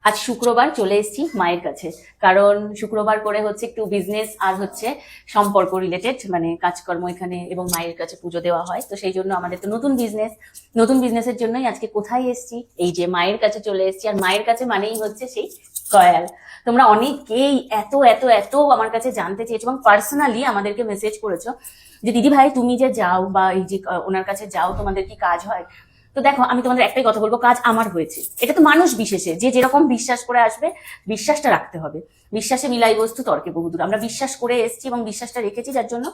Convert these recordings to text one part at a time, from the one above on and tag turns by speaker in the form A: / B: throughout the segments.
A: আজ শুক্রবার চলে এসেছি মায়ের কাছে, কারণ শুক্রবার করে হচ্ছে একটু বিজনেস আর হচ্ছে সম্পর্ক রিলেটেড মানে কাজকর্ম এখানে এবং মায়ের কাছে পুজো দেওয়া হয়। তো সেই জন্য আমাদের তো নতুন বিজনেসের জন্যই আজকে কোথায় এসেছি, এই যে মায়ের কাছে চলে এসেছি। আর মায়ের কাছে মানেই হচ্ছে সেই কয়াল। তোমরা অনেকেই এত এত এত আমার কাছে জানতে চেয়েছো এবং পার্সোনালি আমাদেরকে মেসেজ করেছো যে দিদি ভাই তুমি যে যাও বা এই যে ওনার কাছে যাও তোমাদের কি কাজ হয়। তো দেখো, আমি তোমাদের একটাই কথা বলবো, কাজ আমার হয়েছে। এটা তো মানুষ বিশেষে যে যেরকম বিশ্বাস করে আসবে, বিশ্বাসটা রাখতে হবে। বিশ্বাসে মিলাই বস্তু তর্কে বহুদূর। আমরা বিশ্বাস করে এসেছি এবং বিশ্বাসটা রেখেছি, যার জন্য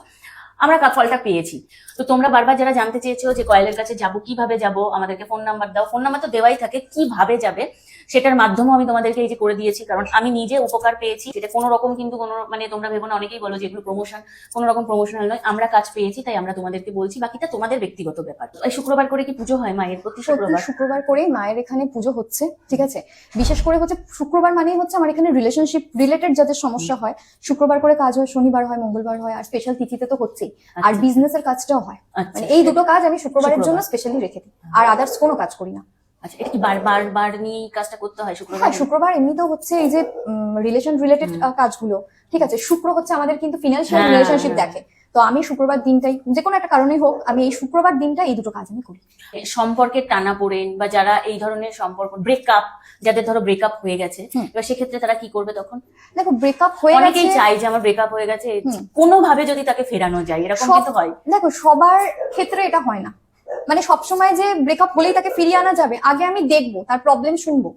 A: আমরা ফলটা পেয়েছি। তো তোমরা বারবার যারা জানতে চেয়েছো যে কয়েলের কাছে যাব, কিভাবে যাব, আমাদেরকে ফোন নাম্বার দাও, ফোন নাম্বার তো দেওয়াই থাকে, কিভাবে যাবে সেটার মাধ্যমেও আমি তোমাদেরকে এই যে করে দিয়েছি, কারণ আমি নিজে উপকার পেয়েছি। যেটা কোনো রকম কিন্তু কোনো মানে তোমরা ভেবো না, অনেকেই বলো যে এগুলো প্রমোশন, কোনো রকম প্রমোশনাল নয়। আমরা কাজ পেয়েছি তাই আমরা তোমাদেরকে বলছি, বাকিটা তোমাদের ব্যক্তিগত ব্যাপার। এই শুক্রবার করে কি পুজো হয় মায়ের? প্রতি
B: শুক্রবার করে মায়ের এখানে পুজো হচ্ছে, ঠিক আছে। বিশেষ করে হচ্ছে শুক্রবার মানেই হচ্ছে আমার এখানে রিলেশনশিপ রিলেটেড যাদের সমস্যা হয়, শুক্রবার করে কাজ হয়, শনিবার হয়, মঙ্গলবার হয়, আর স্পেশাল তিথিতে তো হচ্ছেই। আর বিজনেসের কাজটাও হয়, মানে এই দুটো কাজ আমি শুক্রবারের জন্য স্পেশালি রেখে দিই, আর আদার্স কোনো কাজ করি না।
A: আচ্ছা, এটা কি বার নিয়ে কাজটা করতে হয় শুক্রবার?
B: হ্যাঁ, শুক্রবার এমনিতেও হচ্ছে এই যে রিলেশন রিলেটেড কাজগুলো, ঠিক আছে। শুক্র হচ্ছে আমাদের কিন্তু ফিনান্সিয়াল রিলেশনশিপ দেখে। তো আমি শুক্রবার দিনটাই, যে কোনো একটা কারণে হোক, আমি এই শুক্রবার দিনটা এই দুটো কাজ আমি করি।
A: সম্পর্কের টানাপোড়েন বা যারা এই ধরনের সম্পর্ক ব্রেকআপ, যাদের ধরো ব্রেকআপ হয়ে গেছে, এবার সেক্ষেত্রে তারা কি করবে তখন?
B: দেখো, ব্রেকআপ হয়ে গেছে,
A: অনেকেই চাই যে আমার ব্রেকআপ হয়ে গেছে, কোনোভাবে যদি তাকে ফেরানো যায়, এরকম কিন্তু হয়।
B: দেখো, সবার ক্ষেত্রে এটা হয় না, মানে সবসময় যে ব্রেকআপ হলেই তাকে ফিরিয়ে আনা যাবে। আগে আমি দেখবো, তার প্রবলেম শুনবো,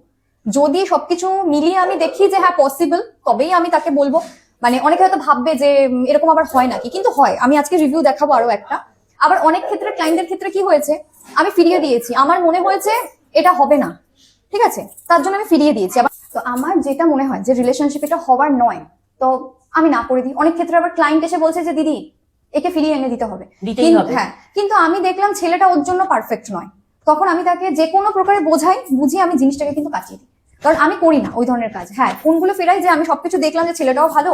B: যদি সবকিছু মিলিয়ে আমি দেখি যে হ্যাঁ পসিবল, তবেই আমি তাকে বলবো। মানে অনেকে হয়তো ভাববে যে এরকম আবার হয় নাকি, কিন্তু হয়। আমি আজকে রিভিউ দেখাবো আরো একটা। আবার অনেক ক্ষেত্রে ক্লায়েন্টদের ক্ষেত্রে কি হয়েছে, আমি ফিরিয়ে দিয়েছি, আমার মনে হয়েছে এটা হবে না, ঠিক আছে, তার জন্য আমি ফিরিয়ে দিয়েছি। আবার তো আমার যেটা মনে হয় যে রিলেশনশিপ এটা হওয়ার নয়, তো আমি না করে দিই। অনেক ক্ষেত্রে আবার ক্লায়েন্ট এসে বলছে যে দিদি একে ফিরিয়ে এনে দিতে হবে, হ্যাঁ, কিন্তু আমি দেখলাম ছেলেটা ওর জন্য পারফেক্ট নয়, তখন আমি তাকে যে কোনো প্রকারে বুঝিয়ে আমি জিনিসটাকে কিন্তু কাটিয়ে দিই। কারণ আমি করি না ওই ধরনের কাজ। হ্যাঁ, কোনগুলো ফেরাই যে আমি সবকিছু দেখলাম যে ছেলেটাও ভালো,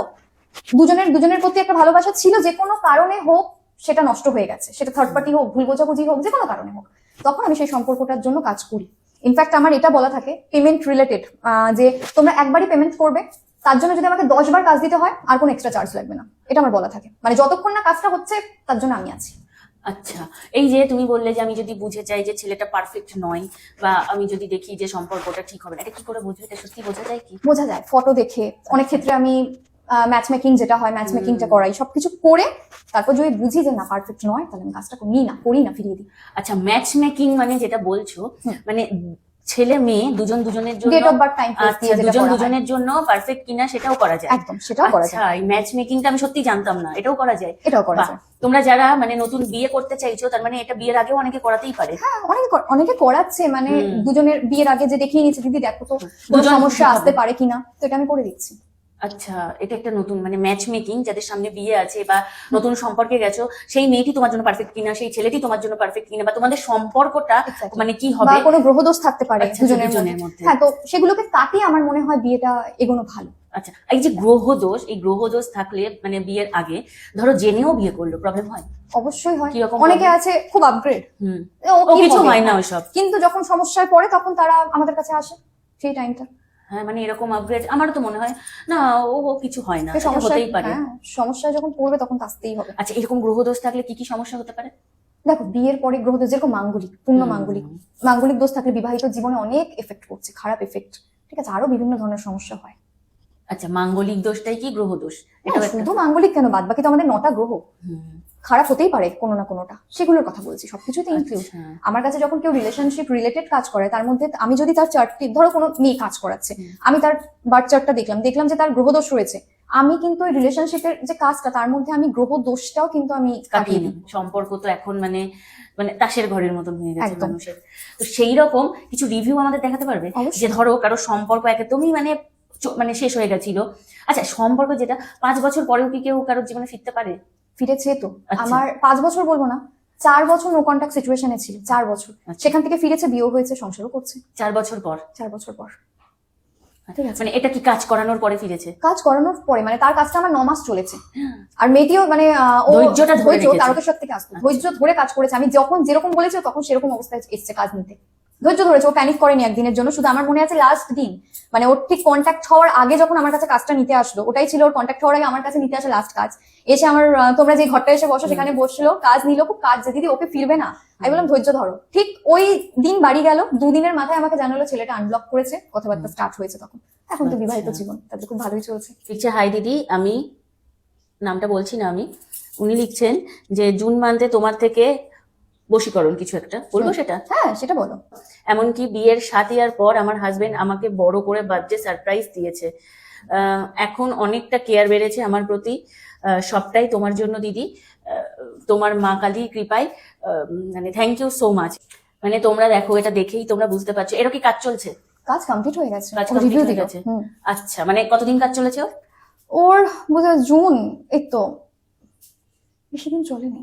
B: দুজনের প্রতি একটা ভালোবাসা ছিল, যে কোনো কারণে হোক সেটা নষ্ট হয়ে গেছে, সেটা থার্ড পার্টি হোক, ভুল বোঝাবুঝি হোক, যে কোনো কারণে হোক, তখন আমি সেই সম্পর্কটার জন্য কাজ করি। ইনফ্যাক্ট আমার এটা বলা থাকে পেমেন্ট রিলেটেড, যে তোমরা একবারই পেমেন্ট করবে, তার জন্য যদি আমাকে 10 বার কাজ দিতে হয় আর কোনো এক্সট্রা চার্জ লাগবে না, এটা আমার বলা থাকে। মানে যতক্ষণ না কাজটা হচ্ছে তার জন্য আমি আছি।
A: আচ্ছা, এই যে তুমি বললে যে আমি যদি বুঝে যাই যে ছেলেটা পারফেক্ট নয়, বা আমি যদি দেখি যে সম্পর্কটা ঠিক হবে না, এটা কি করে বুঝবে? এটা সত্যি বোঝা যায় কি?
B: বোঝা যায় ফটো দেখে। অনেক ক্ষেত্রে আমি ম্যাচ মেকিং যেটা হয়, ম্যাচ মেকিংটা করাই, সবকিছু করে তারপর যদি বুঝি যে না পারফেক্ট নয়, তাহলে আমি কাজটা করি না, ফিরিয়ে দিই।
A: আচ্ছা, ম্যাচ মেকিং মানে যেটা বলছো, মানে ছেলে মেয়ে দুজনের জন্য
B: ডেট অফ বার্থ টাইম
A: দিয়ে দুজনের জন্য পারফেক্ট কিনা সেটাও করা যায়।
B: একদম, সেটাও করা যায়।
A: আচ্ছা, এই ম্যাচ মেকিংটা আমি সত্যি জানতাম না, এটাও করা যায়।
B: এটাও করা যায়।
A: তোমরা যারা মানে নতুন বিয়ে করতে চাইছো, তার মানে এটা বিয়ের আগেও অনেকে করাতেই পারে।
B: হ্যাঁ, অনেকে করাচ্ছে, মানে দুজনের বিয়ের আগে যে দেখিয়ে নিচ্ছে দিদি দেখো তো কোনো সমস্যা আসতে পারে কিনা, তো এটা আমি করে দিচ্ছি।
A: আচ্ছা, এটা একটা নতুন মানে ম্যাচ মেকিং, যাদের সামনে বিয়ে আছে বা নতুন সম্পর্কে গেছো, সেই মেয়েটি তোমার জন্য পারফেক্ট কিনা, সেই ছেলেটি তোমার জন্য পারফেক্ট কিনা, বা তোমাদের সম্পর্কটা মানে কি হবে,
B: বা কোনো গ্রহদোষ থাকতে পারে
A: দুজনের মধ্যে।
B: হ্যাঁ, তো সেগুলোকে কাটিয়ে আমার মনে হয় বিয়েটা এগোনো ভালো।
A: আচ্ছা, এই যে গ্রহদোষ, এই গ্রহদোষ থাকলে মানে বিয়ের আগে ধরো জেনেও বিয়ে করলো, প্রবলেম হয়?
B: অবশ্যই হয়।
A: কিরকম?
B: অনেকে আছে খুব আপগ্রেড,
A: ও কিছু হয় না ওইসব,
B: কিন্তু যখন সমস্যায় পড়ে তখন তারা আমাদের কাছে আসে সেই টাইমটা।
A: হ্যাঁ, মানে এরকম আপগ্রেড আমার তো মনে হয় না, ও কিছু হয় না, হতেই পারে।
B: সমস্যায় যখন পড়বে তখন আসতেই হবে।
A: আচ্ছা, এরকম গ্রহদোষ থাকলে কি কি সমস্যা হতে পারে?
B: দেখো, বিয়ের পরে গ্রহদোষ, যেরকম পূর্ণ মাঙ্গলিক দোষ থাকলে বিবাহিত জীবনে অনেক এফেক্ট করছে, খারাপ এফেক্ট, ঠিক আছে। আরো বিভিন্ন ধরনের সমস্যা হয়।
A: আচ্ছা, মাঙ্গলিক দোষটাই কি গ্রহদোষ?
B: এটা শুধু মাঙ্গলিক কেন, বাদ বাকি তো আমাদের 9টা গ্রহ খারাপ হতেই পারে কোনো না কোনোটা, সেগুলোর কথা বলছি, সবকিছুতে ইনক্লুড। আমার কাছে যখন কেউ রিলেশনশিপ রিলেটেড কাজ করে, তার মধ্যে আমি যদি তার চার্টটি, ধরো কোনো মেয়ে কাজ করাচ্ছে, আমি তার বার্থ চার্টটা দেখলাম যে তার গ্রহদোষ রয়েছে, আমি কিন্তু ওই রিলেশনশিপের যে কাজটা, তার মধ্যে আমি গ্রহ দোষটাও কিন্তু আমি কাটিয়ে দিই।
A: সম্পর্ক তো এখন মানে তাসের ঘরের মতন হয়ে গেছে মানুষের। তো সেই রকম কিছু রিভিউ আমাদের দেখাতে পারবে, যে ধরো কারো সম্পর্ক একদমই মানে শেষ হয়ে গেছিল। আচ্ছা, সম্পর্ক যেটা 5 বছর পরেও কি কেউ কারোর জীবনে ফিরতে পারে?
B: ফিরেছে তো। আমার 5 বছর বলবো না, 4 বছর নো কন্টাক্ট সিচুয়েশনে ছিল, 4 বছর। সেখান থেকে ফিরেছে, বিয়ে হয়েছে, সংসারও করছে।
A: 4 বছর পর?
B: 4 বছর পর।
A: মানে এটা কি কাজ করানোর পরে ফিরেছে?
B: কাজ করানোর পরে, মানে তার কাজটা আমার 9 মাস চলেছে। আর মেয়েটিও মানে
A: ধৈর্য
B: তারকেশ্বর থেকে আসতো, ধৈর্য ধরে কাজ করেছে। আমি যখন যেরকম বলেছি তখন সেরকম অবস্থায় এসছে কাজ নিতে। ধৈর্য ধরেছে, ও প্যানিক করেনি একদিনের জন্য। শুধু আমার মনে আছে লাস্ট দিন, মানে ওর ঠিক কন্ট্যাক্ট হওয়ার আগে যখন আমার কাছে কাজটা নিতে আসলো, ওটাই ছিল ওর কন্ট্যাক্ট হওয়ার আগে আমার কাছে নিতে আসা লাস্ট কাজ। এসে আমার তোমরা যে ঘরটা এসে বসো সেখানে বসলো, কাজ নিল, খুব কাজ যে দিদি ওকে ফিরবে না। আমি বললাম ধৈর্য ধরো। ঠিক ওই দিন বাড়ি গেল, দুদিনের মাথায় আমাকে জানালো ছেলেটা আনব্লক করেছে, কথাবার্তা স্টার্ট হয়েছে তখন। এখন তো বিবাহিত
A: আচ্ছা।
B: জীবন, তাদের খুব ভালোই চলছে।
A: লিখছে, হাই দিদি, আমি নামটা বলছি না আমি, উনি লিখছেন যে জুন মান্থে তোমার থেকে বশীকরণ কিছু একটা বলবো সেটা।
B: হ্যাঁ সেটা বলো।
A: এমনকি বিয়ের 7 ইয়ার পর আমার হাজবেন্ড আমাকে বড় করে বার্থডে সারপ্রাইজ দিয়েছে। এখন অনেকটা কেয়ার বেড়েছে আমার প্রতি। সবটাই তোমার জন্য দিদি, তোমার মা কালীর কৃপায়। মানে থ্যাংক ইউ সো মাচ। মানে তোমরা দেখো, এটা দেখেই তোমরা বুঝতে পারছো এর কি কাজ চলছে।
B: কাজ কমপ্লিট হয়ে গেছে,
A: কাজ
B: ও
A: complete
B: রিভিউ
A: হয়ে
B: দিল।
A: গেছে। আচ্ছা, মানে কতদিন কাজ চলেছে ওর?
B: ওর বোধহয় জুন, এই তো বেশি দিন চলেনি।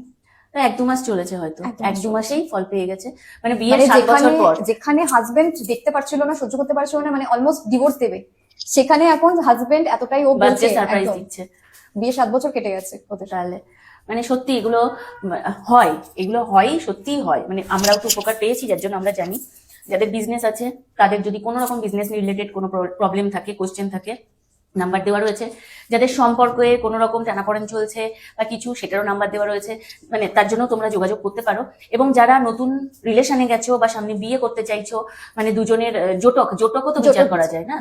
A: 1-2 মাস চলেছে হয়তো,
B: এক দু মাস
A: 1-2 মাসেই ফল পেয়ে গেছে। মানে বিয়ের
B: মানে
A: 7 বছর পর।
B: যেখানে হাজবেন্ড দেখতে পারছিল না, সহ্য করতে পারছিল না, মানে অলমোস্ট ডিভোর্স দেবে, সেখানে এখন হাজবেন্ড এতটাই ও বলছে
A: বার্থডে সারপ্রাইজ
B: একদম।
A: দিচ্ছে।
B: বিয়ে 7 বছর কেটে গেছে ওদের।
A: তাহলে মানে সত্যি এগুলো হয়, এগুলো হয়, সত্যিই হয়। মানে আমরাও তো উপকার পেয়েছি, যার জন্য আমরা জানি। যাদের বিজনেস আছে তাদের যদি কোনো রকম বিজনেস রিলেটেড কোনো প্রবলেম থাকে, কোশ্চেন থাকে, নাম্বার দেওয়া রয়েছে। যাদের সম্পর্কে কোনো রকম টানাপোড়েন চলছে বা কিছু, সেটারও নাম্বার দেওয়া রয়েছে। মানে তার জন্য তোমরা যোগাযোগ করতে পারো। এবং যারা নতুন রিলেশনে গেছো বা সামনে বিয়ে করতে চাইছো, মানে দুজনের জোটকও তো বিচার করা যায় না,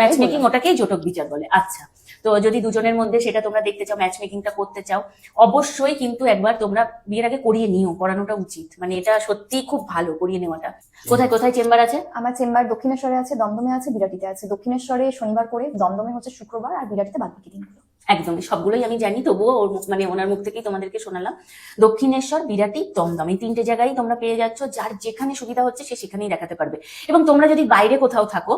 A: ম্যাচ মেকিং, ওটাকেই জোটক বিচার বলে। আচ্ছা, তো যদি দুজনের মধ্যে সেটা তোমরা দেখতে চাও, ম্যাচ মেকিংটা করতে চাও, অবশ্যই কিন্তু একবার তোমরা বিয়ের আগে করিয়ে নিও, করানোটা উচিত। মানে এটা সত্যি খুব ভালো করিয়ে নেওয়াটা। কোথায় কোথায় চেম্বার আছে?
B: আমার চেম্বার দক্ষিণেশ্বরে আছে, দমদমে আছে, বিরাটিতে আছে। দক্ষিণেশ্বরে শনিবার করে, দমদমে হচ্ছে শুক্রবার, আর বিরাটিতে বাদবাকি দিনগুলো।
A: একদমই সবগুলোই আমি জানি, তবুও মানে ওনার মুখ থেকেই তোমাদেরকে শোনালাম। দক্ষিণেশ্বর, বিরাটি, দমদম, এই 3টে জায়গায় তোমরা পেয়ে যাচ্ছ। যার যেখানে সুবিধা হচ্ছে সে সেখানেই দেখাতে পারবে। এবং তোমরা যদি বাইরে কোথাও থাকো,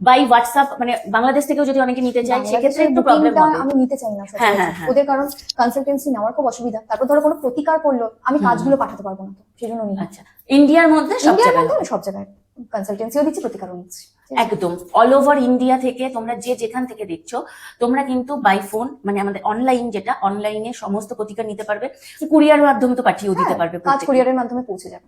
A: বাই হোয়াটসঅ্যাপ, মানে বাংলাদেশ থেকেও যদি অনেকে নিতে চায়, সেক্ষেত্রে একটু প্রবলেম হবে।
B: আমি নিতে চাই না
A: হ্যাঁ, হ্যাঁ, হ্যাঁ।
B: ওদের, কারণ কনসালটেন্সি নেওয়ার খুব অসুবিধা। তারপর ধরো কোনো প্রতিকার করলো, আমি কাজগুলো পাঠাতে পারবো না, তো সেই জন্য নিই।
A: আচ্ছা, ইন্ডিয়ার মধ্যে সব
B: ইন্ডিয়ার
A: জায়গায়
B: মধ্যে আমি সব জায়গায় কনসালটেন্সিও দিচ্ছি, প্রতিকারও নিচ্ছি।
A: একদম অল ওভার ইন্ডিয়া থেকে তোমরা যে যেখান থেকে দেখছো, তোমরা কিন্তু বাই ফোন, মানে আমাদের অনলাইন, যেটা অনলাইনে সমস্ত প্রতিকার নিতে পারবে। কুরিয়ার মাধ্যমে তো পাঠিয়েও দিতে পারবে,
B: কাজ কুরিয়ারের মাধ্যমে পৌঁছে যাবে।